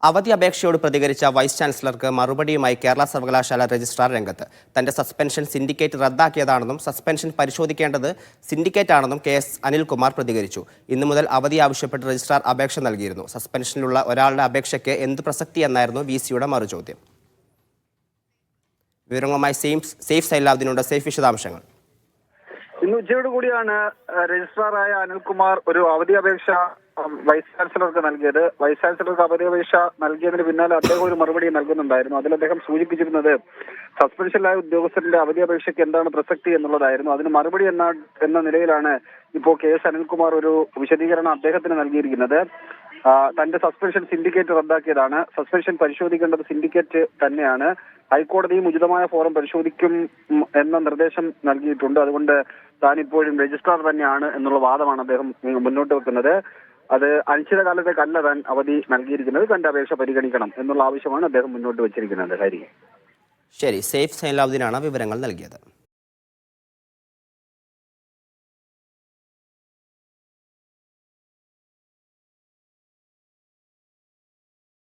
അവധി അപേക്ഷയോട് പ്രതികരിച്ച വൈസ് ചാൻസലർക്ക് മറുപടിയുമായി കേരള സർവകലാശാല രജിസ്ട്രാർ രംഗത്ത്. തന്റെ സസ്പെൻഷൻ സിൻഡിക്കേറ്റ് റദ്ദാക്കിയതാണെന്നും സസ്പെൻഷൻ പരിശോധിക്കേണ്ടത് സിൻഡിക്കേറ്റ് ആണെന്നും KS അനിൽകുമാർ പ്രതികരിച്ചു. ഇന്നു മുതൽ അവധി ആവശ്യപ്പെട്ട് രജിസ്ട്രാർ അപേക്ഷ നൽകിയിരുന്നു. സസ്പെൻഷനിലുള്ള ഒരാളുടെ അപേക്ഷയ്ക്ക് എന്ത് പ്രസക്തിയെന്നായിരുന്നു VC-യുടെ മറുചോദ്യം. വിവരങ്ങളുമായി സേഫ് സൈലാബ്ദിനുണ്ട്. സേഫ് വിശദാംശങ്ങൾ. ഇന്ന് ഉച്ചയോട് കൂടിയാണ് രജിസ്ട്രാറായ അനിൽകുമാർ ഒരു അവധി അപേക്ഷ വൈസ് ചാൻസലർക്ക് നൽകിയത്. വൈസ് ചാൻസലർക്ക് അവധി അപേക്ഷ നൽകിയതിന് പിന്നാലെ അദ്ദേഹം ഒരു മറുപടി നൽകുന്നുണ്ടായിരുന്നു. അതിൽ അദ്ദേഹം സൂചിപ്പിച്ചിരുന്നത് സസ്പെൻഷനിലായ ഉദ്യോഗസ്ഥരുടെ അവധി അപേക്ഷയ്ക്ക് എന്താണ് പ്രസക്തി എന്നുള്ളതായിരുന്നു. അതിന് മറുപടി എന്ന നിലയിലാണ് ഇപ്പോൾ KS അനിൽകുമാർ ഒരു വിശദീകരണം അദ്ദേഹത്തിന് നൽകിയിരിക്കുന്നത്. തന്റെ സസ്പെൻഷൻ സിൻഡിക്കേറ്റ് റദ്ദാക്കിയതാണ്. സസ്പെൻഷൻ പരിശോധിക്കേണ്ടത് സിൻഡിക്കേറ്റ് തന്നെയാണ്. ഹൈക്കോടതിയും ഉചിതമായ ഫോറം പരിശോധിക്കും എന്ന നിർദ്ദേശം നൽകിയിട്ടുണ്ട്. അതുകൊണ്ട് താൻ ഇപ്പോഴും രജിസ്ട്രാർ തന്നെയാണ് എന്നുള്ള വാദമാണ് അദ്ദേഹം മുന്നോട്ട് വെക്കുന്നത്. അത് അനിശ്ചിതകാലത്തേക്കല്ല താൻ അവധി നൽകിയിരിക്കുന്നത്. തന്റെ അപേക്ഷ പരിഗണിക്കണം എന്നുള്ള ആവശ്യമാണ് അദ്ദേഹം മുന്നോട്ട് വെച്ചിരിക്കുന്നത്. ഹരി, ശരി. സേഫ് സൈലാബ്ദിനാണ് വിവരങ്ങൾ നൽകിയത്.